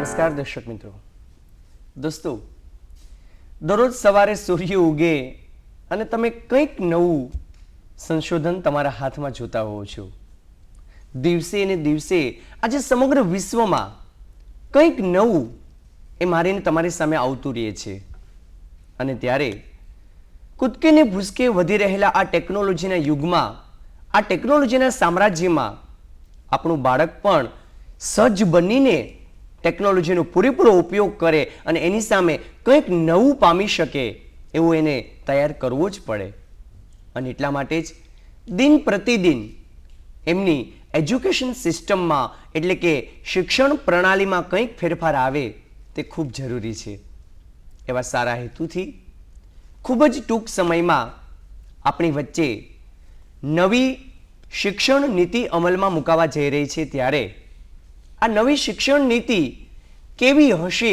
નમસ્કાર દર્શક મિત્રો. દોસ્તો, દરરોજ સવારે સૂર્ય ઉગે અને તમે કંઈક નવું સંશોધન તમારા હાથમાં જોતા હોવ છો. દિવસે ને દિવસે આજે સમગ્ર વિશ્વમાં કંઈક નવું એ મારીને તમારી સામે આવતું રહે છે. અને ત્યારે કૂદકે ને ભૂસકે વધી રહેલા આ ટેકનોલોજીના યુગમાં, આ ટેકનોલોજીના સામ્રાજ્યમાં આપણું બાળક પણ સજ્જ બનીને ટેકનોલોજીનો પૂરેપૂરો ઉપયોગ કરે અને એની સામે કંઈક નવું પામી શકે એવું એને તૈયાર કરવો જ પડે. અને એટલા માટે જ દિન પ્રતિદિન એમની એજ્યુકેશન સિસ્ટમમાં એટલે કે શિક્ષણ પ્રણાલીમાં કંઈક ફેરફાર આવે તે ખૂબ જરૂરી છે. એવા સારા હેતુથી ખૂબ જ ટૂંક સમયમાં આપણી વચ્ચે નવી શિક્ષણ નીતિ અમલમાં મુકાવા જઈ રહી છે. ત્યારે આ નવી શિક્ષણ નીતિ કેવી હશે,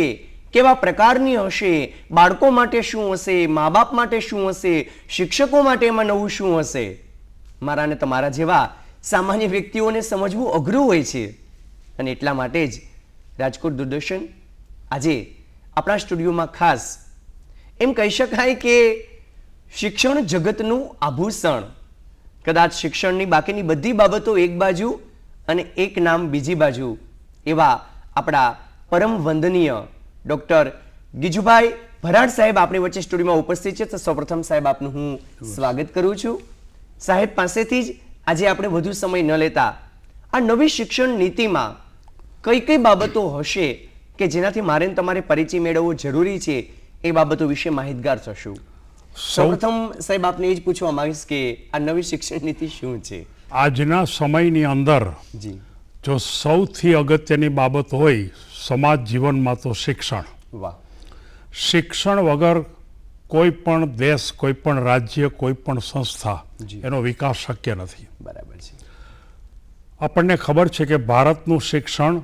કેવા પ્રકારની હશે, બાળકો માટે શું હશે, મા બાપ માટે શું હશે, શિક્ષકો માટે એમાં નવું શું હશે, મારા અને તમારા જેવા સામાન્ય વ્યક્તિઓને સમજવું અઘરું હોય છે. અને એટલા માટે જ રાજકોટ દૂરદર્શન આજે આપણા સ્ટુડિયોમાં ખાસ એમ કહી શકાય કે શિક્ષણ જગતનું આભૂષણ, કદાચ શિક્ષણની બાકીની બધી બાબતો એક બાજુ અને એક નામ બીજી બાજુ, એવા આપણા પરમ વંદનીય ડૉક્ટર ગીજુભાઈ ભરાડ સાહેબ આપણી વચ્ચે સ્ટુડિયોમાં ઉપસ્થિત છે. તો સૌપ્રથમ સાહેબ આપનું હું સ્વાગત કરું છું. સાહેબ પાસેથી જ આજે આપણે વધુ સમય ન લેતા આ નવી શિક્ષણ નીતિમાં કઈ કઈ બાબતો હશે કે જેનાથી મારે તમારે પરિચય મેળવવો જરૂરી છે એ બાબતો વિશે માહિતગાર થશું. સૌપ્રથમ સાહેબ આપને એ જ પૂછવા માંગીશ કે આ નવી શિક્ષણ નીતિ શું છે? આજના સમયની અંદર જી, જો સૌથી અગત્યની બાબત હોય સમાજ જીવનમાં તો શિક્ષણ. વાહ. શિક્ષણ વગર કોઈ પણ દેશ, કોઈ પણ રાજ્ય, કોઈ પણ સંસ્થા જી. એનો વિકાસ શક્ય નથી. બરાબર છે. આપણને ખબર છે કે ભારતનું શિક્ષણ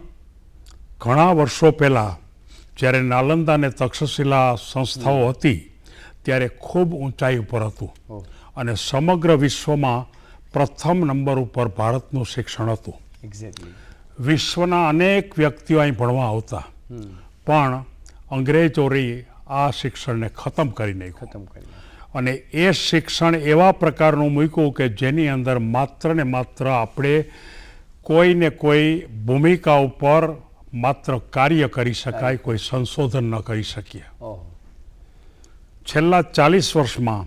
ઘણા વર્ષો પહેલાં જ્યારે નાલંદા અને તક્ષશિલા સંસ્થાઓ હતી ત્યારે ખૂબ ઊંચાઈ ઉપર હતું ઓહ, અને સમગ્ર વિશ્વમાં પ્રથમ નંબર ઉપર ભારતનું શિક્ષણ હતું. એક્ઝેક્ટલી. વિશ્વના અનેક વ્યક્તિઓ અહીં ભણવા આવતા, પણ અંગ્રેજોએ આ શિક્ષણને ખતમ કરી નાખ્યું. ખતમ કરી. અને એ શિક્ષણ એવા પ્રકારનું મૂક્યું કે જેની અંદર માત્ર ને માત્ર આપણે કોઈને કોઈ ભૂમિકા ઉપર માત્ર કાર્ય કરી શકાય, કોઈ સંશોધન ન કરી શકીએ. ઓહ, છેલ્લા 40 વર્ષમાં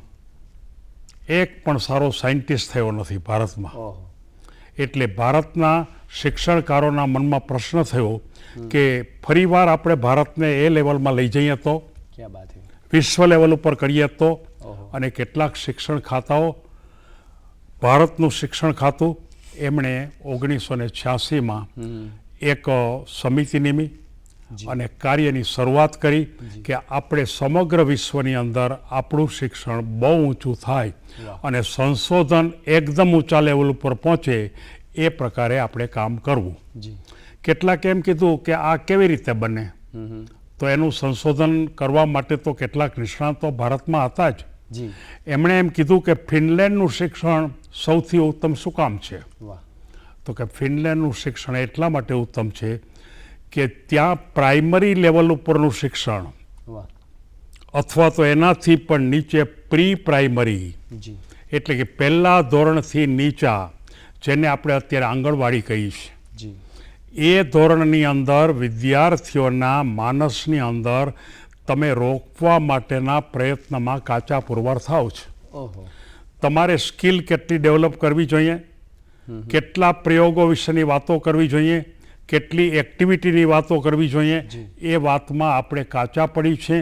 એક પણ સારો સાયન્ટિસ્ટ થયો નથી ભારતમાં. ઓહ, એટલે ભારતના શિક્ષણકારોના મનમાં પ્રશ્ન થયો કે ફરીવાર આપણે ભારતને એ લેવલમાં લઈ જઈએ તો, ક્યાં બાત હે. વિશ્વ લેવલ ઉપર કરીએ તો. ઓહો. અને કેટલાક શિક્ષણ ખાતાઓ, ભારતનું શિક્ષણ ખાતું એમણે 1986માં એક સમિતિ નિમી અને કાર્યની શરૂઆત કરી કે આપણે સમગ્ર વિશ્વની અંદર આપણું શિક્ષણ બહુ ઊંચું થાય અને સંશોધન એકદમ ઊંચા લેવલ ઉપર પહોંચે એ પ્રકારે આપણે કામ કરવું. જી. કેટલાક એમ કીધું કે આ કેવી રીતે બને, તો એનું સંશોધન કરવા માટે તો કેટલાક નિષ્ણાતો ભારતમાં હતા જ. જી. એમણે એમ કીધું કે ફિનલેન્ડનું શિક્ષણ સૌથી ઉત્તમ શું કામ છે? વાહ. તો કે ફિનલેન્ડનું શિક્ષણ એટલા માટે ઉત્તમ છે કે ત્યાં પ્રાઇમરી લેવલ ઉપરનું શિક્ષણ વાહ. અથવા તો એનાથી પણ નીચે પ્રી પ્રાઇમરી જી. એટલે કે પહેલા ધોરણથી નીચા, જેને આપણે અત્યારે આંગણવાડી કહીએ છીએ, જી. એ ધોરણની અંદર વિદ્યાર્થીઓના માનસની અંદર તમે રોકવા માટેના પ્રયત્નમાં કાચા પુરવાર થાવ છો. ઓહો. તમારે સ્કિલ કેટલી ડેવલપ કરવી જોઈએ, કેટલા પ્રયોગો વિશેની વાતો કરવી જોઈએ, કેટલી એક્ટિવિટીની વાતો કરવી જોઈએ, એ વાતમાં આપણે કાચા પડી છે.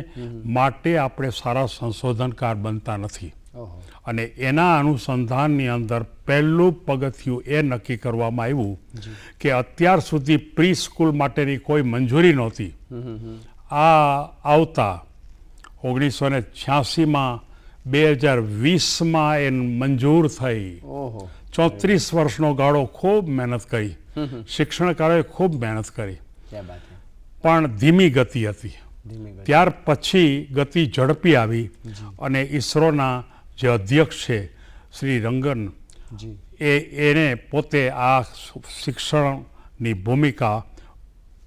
માટે આપણે સારા સંશોધનકાર બનતા નથી. ઓહો. અને એના અનુસંધાનની અંદર પહેલું પગથિયું એ નક્કી કરવામાં આવ્યું કે અત્યાર સુધી પ્રી સ્કૂલ માટેની કોઈ મંજૂરી નહોતી. આ આવતા 1986માં 2020માં એ મંજૂર થઈ. ઓહો. 34 વર્ષનો ગાળો ખૂબ મહેનત કરી, શિક્ષણકારોએ ખૂબ મહેનત કરી, ક્યાં બાત હે. પણ ધીમી ગતિ હતી. ધીમી ગતિ. ત્યાર પછી ગતિ ઝડપી આવી અને ઈસરોના જે અધ્યક્ષ છે શ્રી રંગન, જી. એને પોતે આ શિક્ષણની ભૂમિકા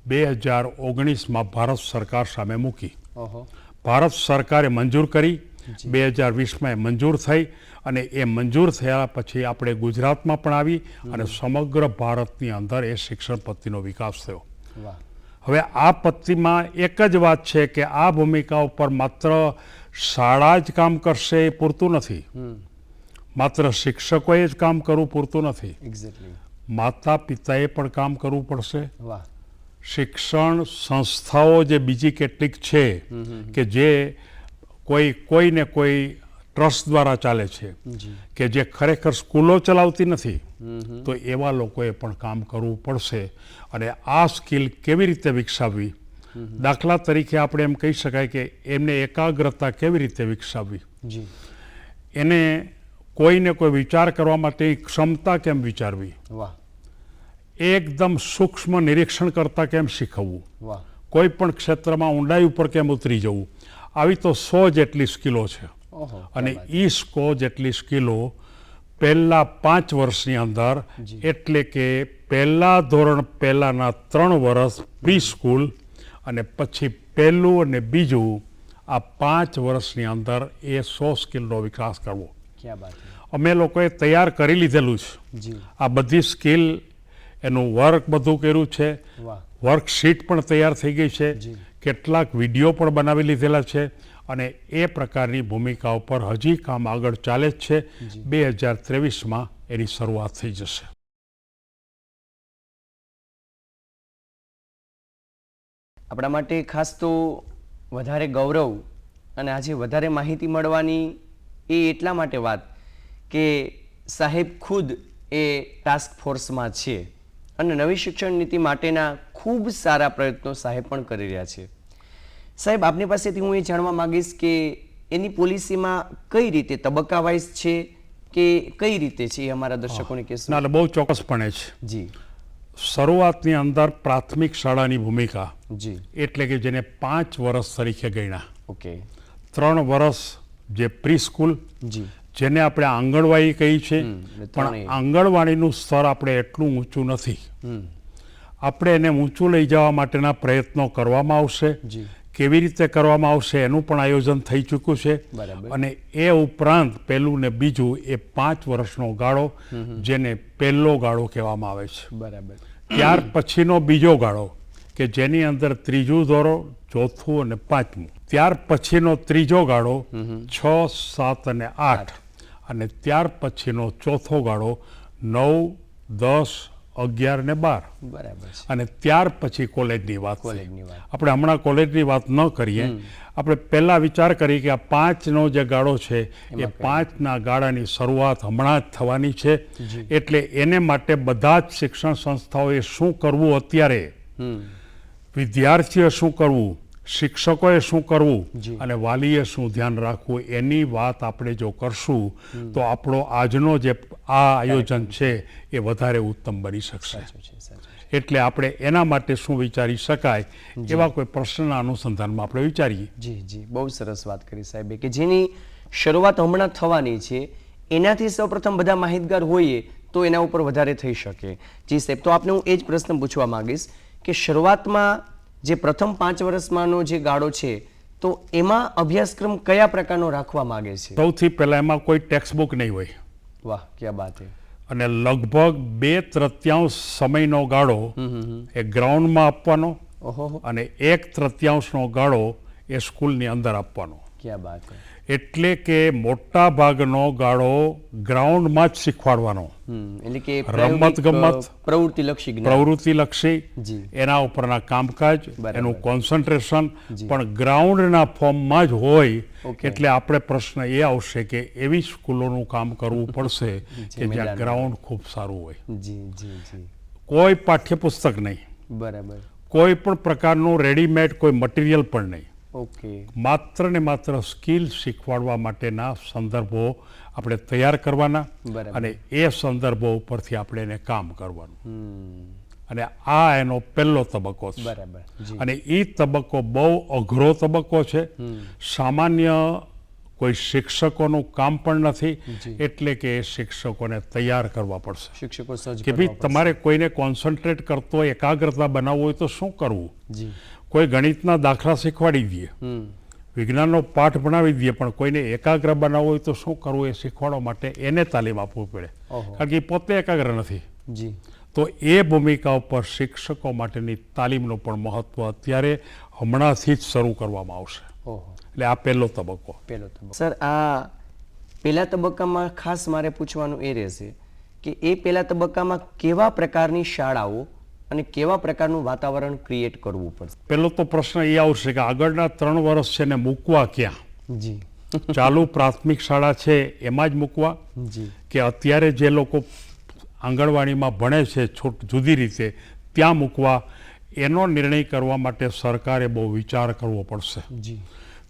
2019માં ભારત સરકાર સામે મૂકી. ઓહો. ભારત સરકારે મંજૂર કરી, 2020માં એ મંજૂર થઈ, અને એ મંજૂર થયા પછી આપણે ગુજરાતમાં પણ આવી અને સમગ્ર ભારતની અંદર એ શિક્ષણ પદ્ધતિનો વિકાસ થયો. વાહ. હવે આ પદ્ધતિમાં એક જ વાત છે કે આ ભૂમિકા ઉપર માત્ર શાળા જ કામ કરશે એ પૂરતું નથી, માત્ર શિક્ષકોએ જ કામ કરવું પૂરતું નથી, એક્ઝેક્ટલી. માતા પિતાએ પણ કામ કરવું પડશે. વાહ. શિક્ષણ સંસ્થાઓ જે બીજી કેટલીક છે કે જે કોઈને કોઈ ટ્રસ્ટ દ્વારા ચાલે છે, જી. કે જે ખરેખર સ્કૂલો ચલાવતી નથી, તો એવા લોકોએ પણ કામ કરવું પડશે. અને આ સ્કિલ કેવી રીતે વિકસાવવી, દાખલા તરીકે આપણે એમ કહી શકાય કે એમને એકાગ્રતા કેવી રીતે વિકસાવવી, જી. એને કોઈને કોઈ વિચાર કરવા માટેની ક્ષમતા કેમ વિચારવી, વાહ. એકદમ સૂક્ષ્મ નિરીક્ષણ કરતાં કેમ શીખવવું, વાહ. કોઈ પણ ક્ષેત્રમાં ઊંડાઈ ઉપર કેમ ઉતરી જવું, આવી તો 100 જેટલી સ્કિલો છે. ઓહો. અને એ 100 જેટલી સ્કિલો પહેલાં 5 વર્ષની અંદર, એટલે કે પહેલા ધોરણ પહેલાંના 3 વર્ષ પ્રી સ્કૂલ અને પછી પહેલું અને બીજું, આ 5 વર્ષની અંદર એ 100 સ્કિલનો વિકાસ કરવો. ક્યાં બાત છે. અમે લોકોએ તૈયાર કરી લીધેલું છે. જી. આ બધી સ્કિલ, એનું વર્ક બધું કર્યું છે, વાહ. વર્કશીટ પણ તૈયાર થઈ ગઈ છે, જી. કેટલાક વિડીયો પણ બનાવી લીધેલા છે, અને એ પ્રકારની ભૂમિકા ઉપર હજી કામ આગળ ચાલે જ છે. 2023માં એની શરૂઆત થઈ જશે. આપણા માટે ખાસ તો વધારે ગૌરવ અને આજે વધારે માહિતી મળવાની એ એટલા માટે વાત કે સાહેબ ખુદ એ ટાસ્ક ફોર્સમાં છે અને નવી શિક્ષણ નીતિ માટેના ખૂબ સારા પ્રયત્નો સાહેબ પણ કરી રહ્યા છે. સાહેબ, આપની પાસેથી હું એ જાણવા માંગીશ કે એની પોલિસીમાં કઈ રીતે તબક્કા વાઇઝ છે કે કઈ રીતે છે, એ અમારા દર્શકોને કહેશો? ના, બહુ ચોક્કસપણે છે. જી. શરૂઆતની અંદર પ્રાથમિક શાળાની ભૂમિકા, જી. એટલે કે જેને 5 વર્ષ તરીકે ગણ્યા, ઓકે. 3 વર્ષ જે પ્રી સ્કૂલ, જી. જેને આપણે આંગણવાડી કહી છે, એટલે પણ ત્રણેય. આંગણવાડીનું સ્તર આપણે એટલું ઊંચું નથી. આપણે એને ઊંચું લઈ જવા માટેના પ્રયત્નો કરવામાં આવશે. જી. કેવી રીતે કરવામાં આવશે એનું પણ આયોજન થઈ ચૂક્યું છે. બરાબર. અને એ ઉપરાંત પહેલું ને બીજું એ 5 વર્ષનો ગાળો, જેને પહેલો ગાળો કહેવામાં આવે છે. બરાબર. ત્યાર પછીનો બીજો ગાળો કે જેની અંદર 3જું ધોરણ, 4થું અને 5મું. ત્યાર પછીનો ત્રીજો ગાળો 6, 7 અને 8, અને ત્યાર પછીનો ચોથો ગાળો 9, 10, 11 ને 12. બરાબર છે. અને ત્યાર પછી કોલેજની વાત. કોલેજની વાત. આપણે હમણાં કોલેજની વાત ન કરીએ, આપણે પહેલા વિચાર કરીએ કે આ 5નો જે ગાળો છે એ 5ના ગાળાની શરૂઆત હમણાં જ થવાની છે. એટલે એને માટે બધા જ શિક્ષણ સંસ્થાઓએ શું કરવું અત્યારે, વિદ્યાર્થીઓએ શું કરવું, શિક્ષકોએ શું કરવું અને વાલીએ શું ધ્યાન રાખવું, એની વાત આપણે જો કરશું તો આપણો આજનો જે આ આયોજન છે એ વધારે ઉત્તમ બની શકશે. એટલે આપણે એના માટે શું વિચારી શકાય એવા કોઈ પ્રશ્નના અનુસંધાનમાં આપણે વિચારીએ. જી જી, બહુ સરસ વાત કરી સાહેબે કે જેની શરૂઆત હમણાં થવાની છે, એનાથી સૌપ્રથમ બધા માહિતગાર હોઈએ તો એના ઉપર વધારે થઈ શકે. જી સાહેબ, તો આપને હું એ જ પ્રશ્ન પૂછવા માંગીશ કે શરૂઆતમાં જે પ્રથમ 5 વર્ષમાંનો જે ગાળો છે તો એમાં અભ્યાસક્રમ કયા પ્રકારનો રાખવા માંગે છે? સૌથી પહેલા એમાં કોઈ ટેક્સ્ટ બુક નહીં હોય. વાહ, ક્યાં બાત છે. અને લગભગ 2/3 સમયનો ગાળો એ ગ્રાઉન્ડમાં આપવાનો અને 1/3નો ગાળો એ સ્કૂલની અંદર આપવાનો. ક્યાં બાત છે. એટલે કે મોટા ભાગનો ગાળો ગ્રાઉન્ડમાં જ શીખવાડવાનો. એટલે કે રમત ગમત, પ્રવૃત્તિલક્ષી જ્ઞાન, પ્રવૃત્તિલક્ષી, એના ઉપરના કામકાજ, એનું કોન્સન્ટ્રેશન પણ ગ્રાઉન્ડના ફોર્મમાં જ હોય. એટલે આપણે પ્રશ્ન એ આવશે કે એવી સ્કૂલોનું કામ કરવું પડશે કે જ્યાં ગ્રાઉન્ડ ખૂબ સારું હોય. જી જી જી. કોઈ પાઠ્યપુસ્તક નહીં, બરાબર. કોઈ પણ પ્રકારનું રેડીમેડ કોઈ મટીરિયલ પણ નહીં. ઓકે. માત્ર ને માત્ર સ્કિલ શીખવાડવા માટેના સંદર્ભો આપણે તૈયાર કરવાના અને એ સંદર્ભો ઉપરથી આપણે એને કામ કરવાનું. અને આ એનો પહેલો તબક્કો છે. બરાબર. અને એ તબક્કો બહુ અઘરો તબક્કો છે. સામાન્ય કોઈ શિક્ષકોનું કામ પણ નથી. જી. એટલે કે એ શિક્ષકોને તૈયાર કરવા પડશે શિક્ષકો સજ્જ કે કરવા ભાઈ પડશે. તમારે કોઈને કોન્સન્ટ્રેટ કરતો હોય, એકાગ્રતા બનાવવું હોય તો શું કરવું. જી. કોઈ ગણિતના દાખલા શીખવાડી દઈએ, વિજ્ઞાનનો પાઠ ભણાવી દઈએ, પણ કોઈને એકાગ્ર બનાવવું હોય તો શું કરવું એ શીખવાડવા માટે એને તાલીમ આપવું પડે. ઓહો. કારણ કે એ પોતે એકાગ્ર નથી. જી. તો એ ભૂમિકા ઉપર શિક્ષકો માટેની તાલીમનું પણ મહત્વ અત્યારે હમણાંથી જ શરૂ કરવામાં આવશે. ઓહો. એટલે આ પહેલો તબક્કો. પહેલો તબક્કો. સર, આ પહેલા તબક્કામાં ખાસ મારે પૂછવાનું એ રહેશે કે એ પહેલા તબક્કામાં કેવા પ્રકારની શાળાઓ અને કેવા પ્રકારનું વાતાવરણ ક્રિએટ કરવું પડશે? પહેલો તો પ્રશ્ન એ આવશે કે આગળના 3 વર્ષ છે ને મૂકવા ક્યાં? જી. ચાલુ પ્રાથમિક શાળા છે એમાં જ મૂકવા, જી. કે અત્યારે જે લોકો આંગણવાડીમાં ભણે છે જુદી રીતે ત્યાં મૂકવા? એનો નિર્ણય કરવા માટે સરકારે બહુ વિચાર કરવો પડશે. જી.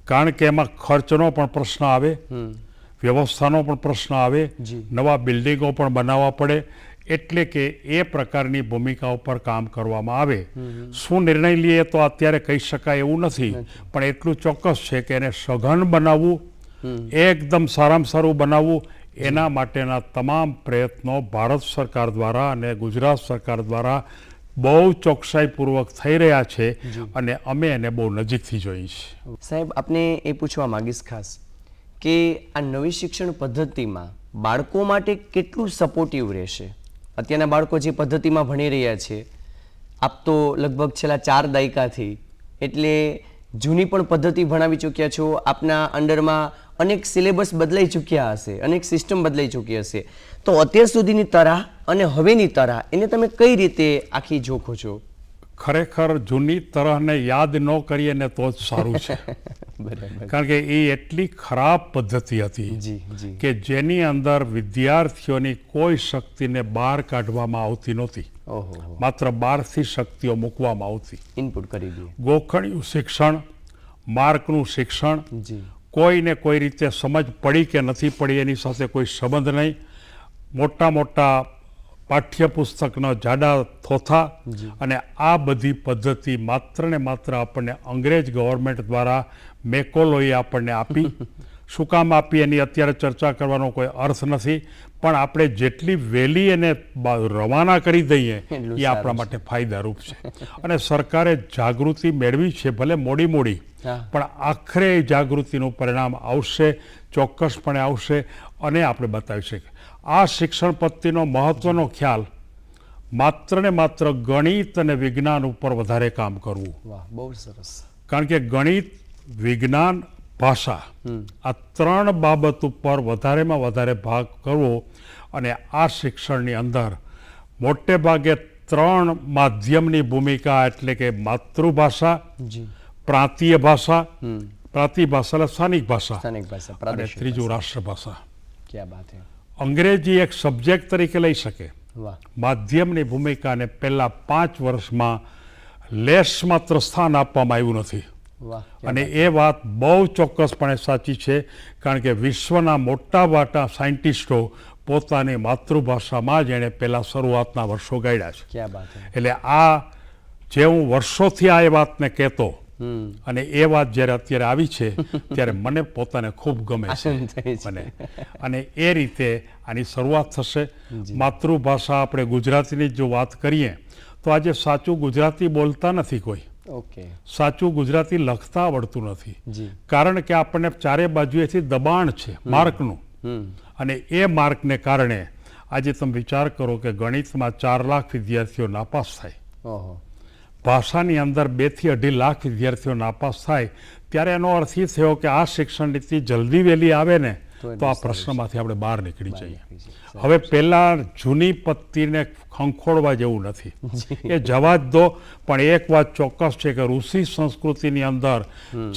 કારણ કે એમાં ખર્ચનો પણ પ્રશ્ન આવે, વ્યવસ્થાનો પણ પ્રશ્ન આવે, જી. નવા બિલ્ડિંગો પણ બનાવવા પડે. એટલે કે એ પ્રકારની ભૂમિકા ઉપર કામ કરવામાં આવે. શું નિર્ણય લઈએ તો અત્યારે કહી શકાય એવું નથી, પણ એટલું ચોક્કસ છે કે એને સઘન બનાવવું, એકદમ સારામાં સારું બનાવવું, એના માટેના તમામ પ્રયત્નો ભારત સરકાર દ્વારા અને ગુજરાત સરકાર દ્વારા બહુ ચોકસાઈપૂર્વક થઈ રહ્યા છે અને અમે એને બહુ નજીકથી જોઈએ છીએ. સાહેબ, આપને એ પૂછવા માંગીશ ખાસ કે આ નવી શિક્ષણ પદ્ધતિમાં બાળકો માટે કેટલું સપોર્ટિવ રહેશે? અત્યારના બાળકો જે પદ્ધતિમાં ભણી રહ્યા છે, આપ તો લગભગ છેલ્લા 4 દાયકાથી એટલે જૂની પણ પદ્ધતિ ભણાવી ચૂક્યા છો. આપના અંડરમાં અનેક સિલેબસ બદલાઈ ચૂક્યા હશે, અનેક સિસ્ટમ બદલાઈ ચૂકી હશે. તો અત્યાર સુધીની તરાહ અને હવેની તરાહ એને તમે કઈ રીતે આખી જોખો છો? ખરેખર જૂની તરહને યાદ ન કરીએ ને તો જ સારું છે. બરાબર. કારણ કે એ એટલી ખરાબ પદ્ધતિ હતી જી. જી. કે જેની અંદર વિદ્યાર્થીઓની કોઈ શક્તિને બહાર કાઢવામાં આવતી નહોતી. ઓહો. માત્ર બહારથી શક્તિઓ મૂકવામાં આવતી. ઇનપુટ કરી દઈએ. ગોખણિયું શિક્ષણ, માર્કનું શિક્ષણ, જી. કોઈને કોઈ રીતે સમજ પડી કે નથી પડી એની સાથે કોઈ સંબંધ નહીં. મોટા મોટા પાઠ્યપુસ્તકનો જાડા થોથા, અને આ બધી પદ્ધતિ માત્ર ને માત્ર આપણને અંગ્રેજ ગવર્મેન્ટ દ્વારા મેકોલોએ આપણને આપી. શું કામ આપી એની અત્યારે ચર્ચા કરવાનો કોઈ અર્થ નથી, પણ આપણે જેટલી વહેલી એને રવાના કરી દઈએ એટલું એ આપણા માટે ફાયદારૂપ છે. અને સરકારે જાગૃતિ મેળવી છે, ભલે મોડી મોડી, હા. પણ આખરે એ જાગૃતિનું પરિણામ આવશે, ચોક્કસપણે આવશે. અને આપણે બતાવી શકીએ આ શિક્ષણ પદ્ધતિનો મહત્વનો ખ્યાલ માત્ર ને માત્ર ગણિત અને વિજ્ઞાન ઉપર વધારે કામ કરવું. વાહ, બહુ સરસ. કારણ કે ગણિત, વિજ્ઞાન, ભાષા આ 3 બાબત ઉપર વધારેમાં વધારે ભાગ કરવો. અને આ શિક્ષણની અંદર મોટે ભાગે 3 માધ્યમની ભૂમિકા, એટલે કે માતૃભાષા, જી. પ્રાંતીય ભાષા, પ્રાંતીય ભાષા એટલે સ્થાનિક ભાષા, સ્થાનિક ભાષા, અને પ્રાદેશિક ત્રીજું ભાષા. રાષ્ટ્રભાષા. ક્યાં બાત હે. અંગ્રેજી એક સબ્જેક્ટ તરીકે લઈ શકે. વાહ. માધ્યમની ભૂમિકાને પહેલા 5 વર્ષમાં લેશ માત્ર સ્થાન આપવામાં આવ્યું નથી. વાહ. અને એ વાત બહુ ચોક્કસપણે સાચી છે, કારણ કે વિશ્વના મોટા મોટા સાયન્ટિસ્ટો પોતાની માતૃભાષામાં જ એણે પહેલાં શરૂઆતના વર્ષો ગાળ્યા છે. ક્યાં બાત હે. એટલે આ જે હું વર્ષોથી આ એ વાતને કહેતો, અને એ વાત જ્યારે અત્યારે આવી છે ત્યારે મને પોતાને ખૂબ ગમે છે. આનંદ થાય છે. મને અને એ રીતે આની શરૂઆત થશે. માતૃભાષા આપણે ગુજરાતીની જો વાત કરીએ તો આજે સાચું ગુજરાતી બોલતા નથી કોઈ, ઓકે. સાચું ગુજરાતી લખતા આવડતું નથી. જી. કારણ કે આપણને ચારે બાજુએથી દબાણ છે માર્કનું, અને એ માર્કને કારણે આજે તમે વિચાર કરો કે ગણિતમાં 4 લાખ વિદ્યાર્થીઓ નાપાસ થાય, ઓહો. ભાષાની અંદર 2 થી 2.5 લાખ વિદ્યાર્થીઓ નાપાસ થાય, ત્યારે એનો અર્થ એ થયો કે આ શિક્ષણ નીતિ જલ્દી વહેલી આવે ને તો આ પ્રશ્નમાંથી આપણે બહાર નીકળી જઈએ. હવે પહેલાં જૂની પદ્ધતિને ખંખોળવા જેવું નથી, એ જવા જ દો. પણ એક વાત ચોક્કસ છે કે ઋષિ સંસ્કૃતિની અંદર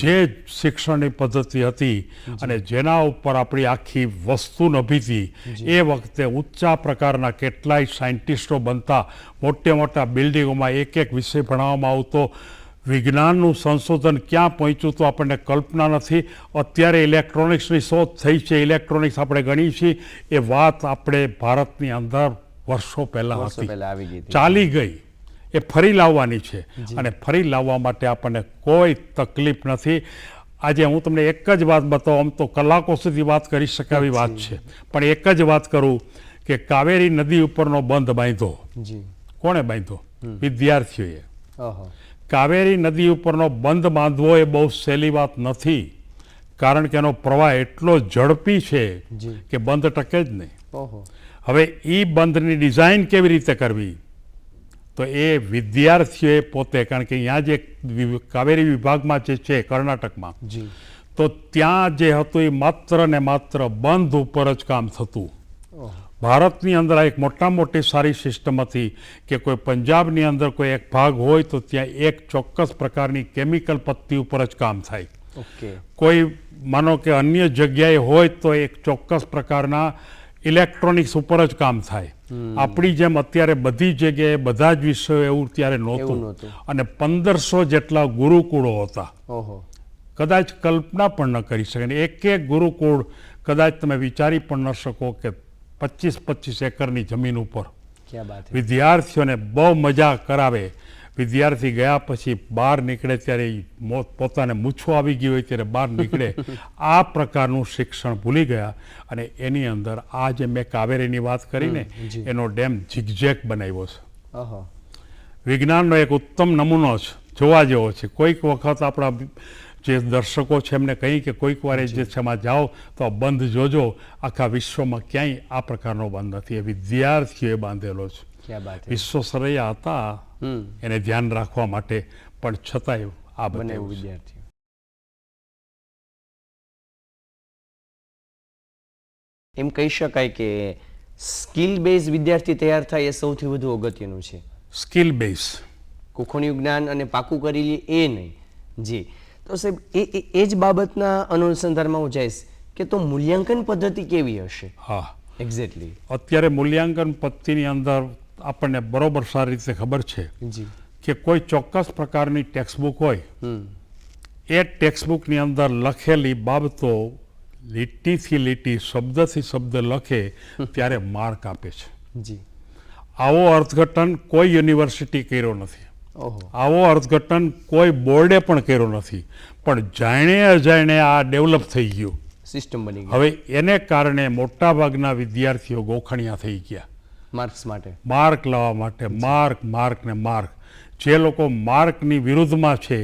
જે શિક્ષણની પદ્ધતિ હતી અને જેના ઉપર આપણી આખી વસ્તુ નભી હતી, એ વખતે ઊંચા પ્રકારના કેટલાય સાયન્ટિસ્ટો બનતા, મોટે મોટા બિલ્ડિંગોમાં એક એક વિષય ભણાવવામાં આવતો. વિજ્ઞાનનું સંશોધન ક્યાં પહોંચ્યું તો આપણને કલ્પના નથી. અત્યારે ઇલેક્ટ્રોનિક્સની શોધ થઈ છે, ઇલેક્ટ્રોનિક્સ આપણે ગણી છીએ, એ વાત આપણે ભારતની અંદર વર્ષો પહેલાં વર્ષો હતી, પહેલા આવી ગઈ હતી. ચાલી ગઈ. એ ફરી લાવવાની છે, અને ફરી લાવવા માટે આપણને કોઈ તકલીફ નથી. આજે હું તમને એક જ વાત બતાવું, આમ તો કલાકો સુધી વાત કરી શકાય એવી વાત છે, પણ એક જ વાત કરું કે કાવેરી નદી ઉપરનો બંધ બાંધ્યો. જી. કોણે બાંધ્યો? વિદ્યાર્થીઓએ. ઓહો. કાવેરી નદી ઉપરનો બંધ બાંધવો એ બહુ સહેલી વાત નથી, કારણ કે એનો પ્રવાહ એટલો ઝડપી છે જી. કે બંધ ટકે જ નહીં. ઓહો. હવે એ બંધની ડિઝાઇન કેવી રીતે કરવી, તો એ વિદ્યાર્થીઓએ પોતે, કારણ કે અહીંયા જે કાવેરી વિભાગમાં જે છે કર્ણાટકમાં, જી. તો ત્યાં જે હતું એ માત્ર ને માત્ર બંધ ઉપર જ કામ થતું. ઓહો. ભારતની અંદર આ એક મોટા મોટી સારી સિસ્ટમ હતી કે કોઈ પંજાબની અંદર કોઈ એક ભાગ હોય તો ત્યાં એક ચોક્કસ પ્રકારની કેમિકલ પત્તી ઉપર જ કામ થાય. ઓકે. કોઈ માનો કે અન્ય જગ્યાએ હોય તો એક ચોક્કસ પ્રકારના ઇલેક્ટ્રોનિક્સ ઉપર જ કામ થાય. આપણી જેમ અત્યારે બધી જગ્યાએ બધા જ વિષયો એવું ત્યારે એવું નહોતું. નહોતું. અને 1500 જેટલા ગુરુકુળો હતા. ઓહો. કદાચ કલ્પના પણ ન કરી શકે. એક એક ગુરુકુળ કદાચ તમે વિચારી પણ ન શકો કે 25-25 એકરની જમીન ઉપર ક્યાં બાત હે. વિદ્યાર્થીઓને બહુ મજા કરાવે. વિદ્યાર્થી ગયા પછી બહાર નીકળે ત્યારે પોતાને મૂછો આવી ગઈ હોય ત્યારે બહાર નીકળે. આ પ્રકારનું શિક્ષણ ભૂલી ગયા. અને એની અંદર આ જે મેં કાવેરીની વાત કરીને જી. એનો ડેમ ઝિગઝેગ બનાવ્યો છે. ઓહો. વિજ્ઞાનનો એક ઉત્તમ નમૂનો છે, જોવા જેવો છે. કોઈક વખત આપણા જે દર્શકો છે એમને કહી કે કોઈક વાર જે છે એમાં જાઓ તો આ બંધ જોજો. આખા વિશ્વમાં ક્યાંય આ પ્રકારનો બંધ નથી, એ વિદ્યાર્થીઓએ બાંધેલો છે. ક્યાં બાત હે. વિશ્વસરૈયા હતા એને ધ્યાન રાખવા માટે, પણ છતાંય આ બનાવ્યું બનાવ્યું છે. વિદ્યાર્થીઓ. એમ કહી શકાય કે સ્કિલ બેઝ વિદ્યાર્થી તૈયાર થાય એ સૌથી વધુ અગત્યનું છે. Skill base. કુખોણિયું જ્ઞાન અને પાકું કરી લે એ નહીં. જી. તો સાહેબ એ જ બાબતના અનુસંધાનમાં હું જઈશ કે તો મૂલ્યાંકન પદ્ધતિ કેવી હશે? હા, એક્ઝેક્ટલી. અત્યારે મૂલ્યાંકન પદ્ધતિની અંદર આપણને બરોબર સારી રીતે ખબર છે જી. કે કોઈ ચોક્કસ પ્રકારની ટેક્સ્ટબુક હોય, એ ટેક્સ્ટબુકની અંદર લખેલી બાબતો લીટીથી લીટી, શબ્દથી શબ્દ લખે ત્યારે માર્ક આપે છે. જી. આવો અર્થઘટન કોઈ યુનિવર્સિટી કર્યો નથી. ઓહો. આવો અર્થઘટન કોઈ બોર્ડે પણ કર્યો નથી. પણ જાણે અજાણે આ ડેવલપ થઈ ગયું. સિસ્ટમ બની ગઈ હવે એને કારણે મોટાભાગના વિદ્યાર્થીઓ ગોખણિયા થઈ ગયા માર્ક્સ માટે. માર્ક લાવવા માટે. માર્ક ને માર્ક. જે લોકો માર્કની વિરુદ્ધમાં છે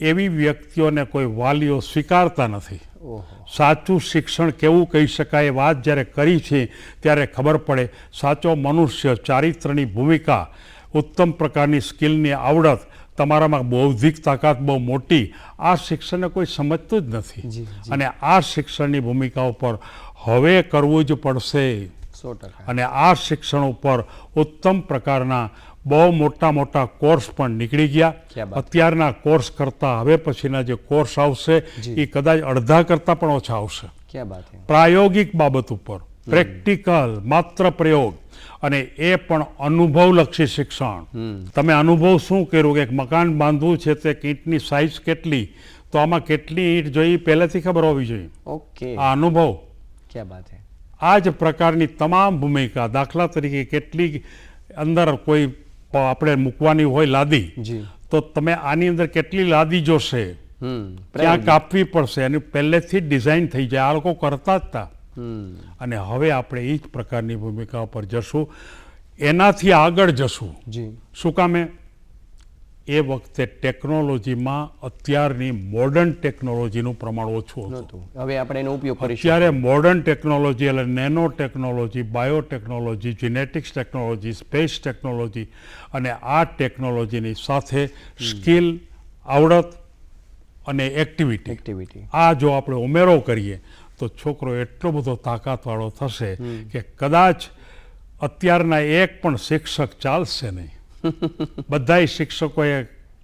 એવી વ્યક્તિઓને કોઈ વાલીઓ સ્વીકારતા નથી. ઓહો. સાચું શિક્ષણ કેવું કહી શકાય એ વાત જ્યારે કરી છે ત્યારે ખબર પડે. સાચો મનુષ્ય, ચારિત્રની ભૂમિકા, ઉત્તમ પ્રકારની સ્કિલની આવડત, તમારામાં બૌદ્ધિક તાકાત બહુ મોટી, આ શિક્ષણને કોઈ સમજતું જ નથી. જી. અને આ શિક્ષણની ભૂમિકા ઉપર હવે કરવું જ પડશે. 100%. અને આ શિક્ષણ ઉપર ઉત્તમ પ્રકારના બહુ મોટા મોટા કોર્સ પણ નીકળી ગયા. ક્યાં બાત. અત્યારના કોર્સ કરતાં હવે પછીના જે કોર્સ આવશે જી. એ કદાચ અડધા કરતાં પણ ઓછા આવશે. ક્યાં બાત હે. પ્રાયોગિક બાબત ઉપર, પ્રેક્ટિકલ, માત્ર પ્રયોગ, અને એ પણ અનુભવલક્ષી શિક્ષણ. તમે અનુભવ શું કર્યું કે એક મકાન બાંધવું છે તે ઈંટની સાઇઝ કેટલી, તો આમાં કેટલી ઈંટ જોઈએ પહેલેથી ખબર હોવી જોઈએ. ઓકે. આ અનુભવ. ક્યાં બાત હે. આ જ પ્રકારની તમામ ભૂમિકા, દાખલા તરીકે કેટલી અંદર કોઈ આપણે મૂકવાની હોય લાદી, જી. તો તમે આની અંદર કેટલી લાદી જોશે, ક્યાં કાપવી પડશે, એની પહેલેથી જ ડિઝાઇન થઈ જાય. આ લોકો કરતા જ હતા. અને હવે આપણે એ જ પ્રકારની ભૂમિકા પર જશું, એનાથી આગળ જશું. જી. શું કામે? એ વખતે ટેકનોલોજીમાં અત્યારની મોડર્ન ટેકનોલોજીનું પ્રમાણ ઓછું હતું. નહોતું. હવે આપણે એનો ઉપયોગ કરી શકીએ. અત્યારે મોડર્ન ટેકનોલોજી એટલે nano technology, biotechnology, genetics technology, space technology, અને આ ટેકનોલોજીની સાથે સ્કિલ, આવડત અને એક્ટિવિટી, આ જો આપણે ઉમેરો કરીએ તો છોકરો એટલો બધો તાકાતવાળો થશે કે કદાચ અત્યારના એક પણ શિક્ષક ચાલશે નહીં. બધાય શિક્ષકોએ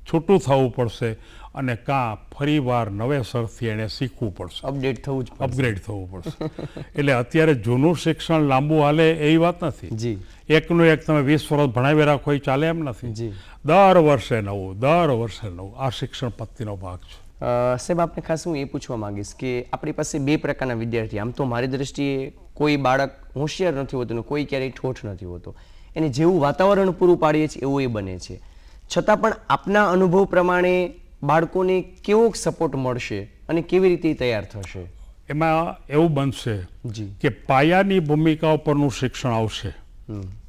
છૂટું થવું પડશે અને કાં ફરીવાર નવેસરથી એને શીખવું પડશે, અપડેટ થવું જ પડશે. અપગ્રેડ થવું પડશે. એટલે અત્યારે જૂનું શિક્ષણ લાંબુ હાલે એવી વાત નથી. જી. એકનું એક તમે 20 વર્ષ ભણાવી રાખો એ ચાલે એમ નથી. જી. દર વર્ષે નવું આ શિક્ષણ પદ્ધતિનો ભાગ છે. સાહેબ, આપણે ખાસ હું એ પૂછવા માંગીશ કે આપણી પાસે બે પ્રકારના વિદ્યાર્થી, આમ તો મારી દ્રષ્ટિએ કોઈ બાળક હોશિયાર નથી હોતું ને કોઈ ક્યારેય ઠોઠ નથી હોતો. એને જેવું વાતાવરણ પૂરું પાડીએ છીએ એવું એ બને છે. છતાં પણ આપના અનુભવ પ્રમાણે બાળકોને કેવો સપોર્ટ મળશે અને કેવી રીતે તૈયાર થશે? એમાં એવું બનશે જી કે પાયાની ભૂમિકા ઉપરનું શિક્ષણ આવશે,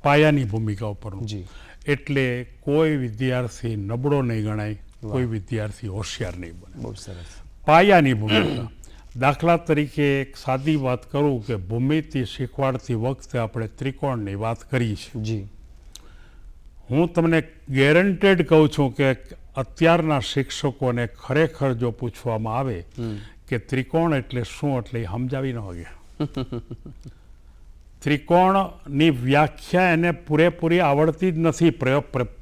પાયાની ભૂમિકા ઉપરનું. જી એટલે કોઈ વિદ્યાર્થી નબળો નહીં ગણાય, કોઈ વિદ્યાર્થી હોશિયાર નહીં બને. બહુ સરસ. પાયાની ભૂમિકા. દાખલા તરીકે એક સાદી વાત કરું કે ભૂમિતિ શીખવાડતી વખતે આપણે ત્રિકોણની વાત કરી છે. જી હું તમને ગેરંટેડ કહું છું કે અત્યારના શિક્ષકોને ખરેખર જો પૂછવામાં આવે કે ત્રિકોણ એટલે શું, એટલે એ સમજાવી ન શકે. ત્રિકોણની વ્યાખ્યા એને પૂરેપૂરી આવડતી જ નથી.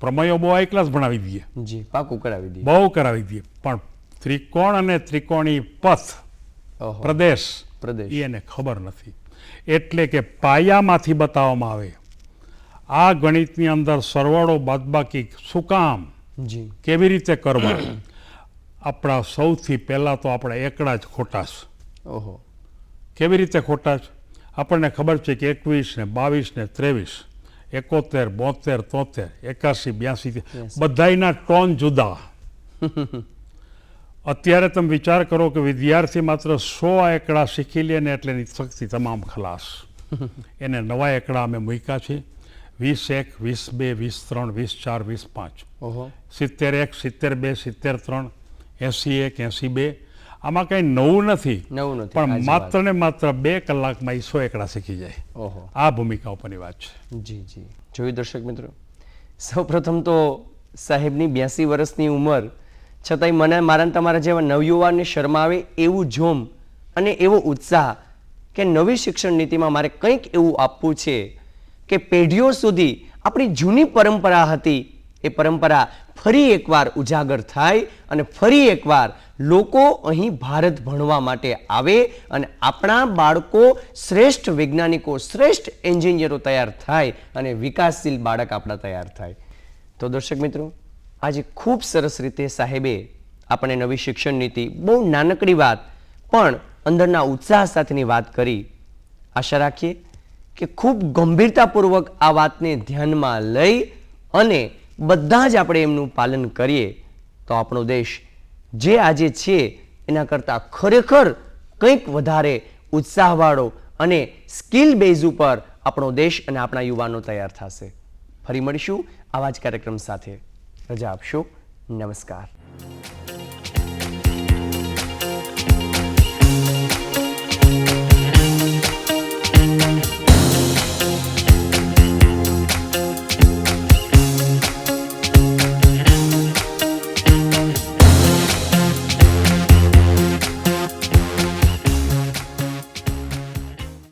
પ્રમેયો બહુ હાઈ ક્લાસ ભણાવી દઈએ, જી પાકું કરાવી દઈએ. બહુ કરાવી દઈએ, પણ ત્રિકોણ અને ત્રિકોણી પથ ઓહો, પ્રદેશ પ્રદેશ. એ એને ખબર નથી. એટલે કે પાયામાંથી બતાવવામાં આવે આ ગણિતની અંદર સરવાળો બાદબાકી શું કામ, જી કેવી રીતે કરવા. આપણા સૌથી પહેલાં તો આપણા એકડા જ ખોટા છે. ઓહો, કેવી રીતે ખોટા છે? આપણને ખબર છે કે 21 ને 22 ને 23, 71, 72, 73, 81, 82 બધાયના ટોન જુદા. અત્યારે તમે વિચાર કરો કે વિદ્યાર્થી માત્ર 100 એકડા શીખી લે ને એટલે એની શક્તિ તમામ ખલાસ. એને નવા એકડા અમે મૂક્યા છે 21, 22, 23, 24, 25. ઓહો, 71, 72, 73, 81, 82. આમાં કંઈ નવું નથી, નવું નથી. પણ હાજી માત્ર ને માત્ર 2 કલાકમાં એ 100 એકડા શીખી જાય. ઓહો, આ ભૂમિકા ઉપરની વાત છે. જી જી. જોયું દર્શક મિત્રો, સૌપ્રથમ તો સાહેબની 82 વર્ષની ઉંમર છતાંય મને મારા ને તમારા જેવા નવયુવાનને શરમાવે એવું જોમ અને એવો ઉત્સાહ કે નવી શિક્ષણ નીતિમાં મારે કંઈક એવું આપવું છે કે પેઢીઓ સુધી આપણી જૂની પરંપરા હતી એ પરંપરા ફરી એકવાર ઉજાગર થાય અને ફરી એકવાર લોકો અહીં ભારત ભણવા માટે આવે અને આપણા બાળકો શ્રેષ્ઠ વૈજ્ઞાનિકો, શ્રેષ્ઠ એન્જિનિયરો તૈયાર થાય અને વિકાસશીલ બાળક આપણા તૈયાર થાય. તો દર્શક મિત્રો, આજે ખૂબ સરસ રીતે સાહેબે આપણે નવી શિક્ષણ નીતિ, બહુ નાનકડી વાત પણ અંદરના ઉત્સાહ સાથેની વાત કરી. આશા રાખીએ કે ખૂબ ગંભીરતાપૂર્વક આ વાતને ધ્યાનમાં લઈ અને બધા જ આપણે એમનું પાલન કરીએ તો આપણો દેશ જે આજે છે એના કરતાં ખરેખર કંઈક વધારે ઉત્સાહવાળો અને સ્કિલ બેઝ ઉપર આપણો દેશ અને આપણા યુવાનો તૈયાર થશે. ફરી મળીશું આવા જ કાર્યક્રમ સાથે. રજા આપશો. નમસ્કાર.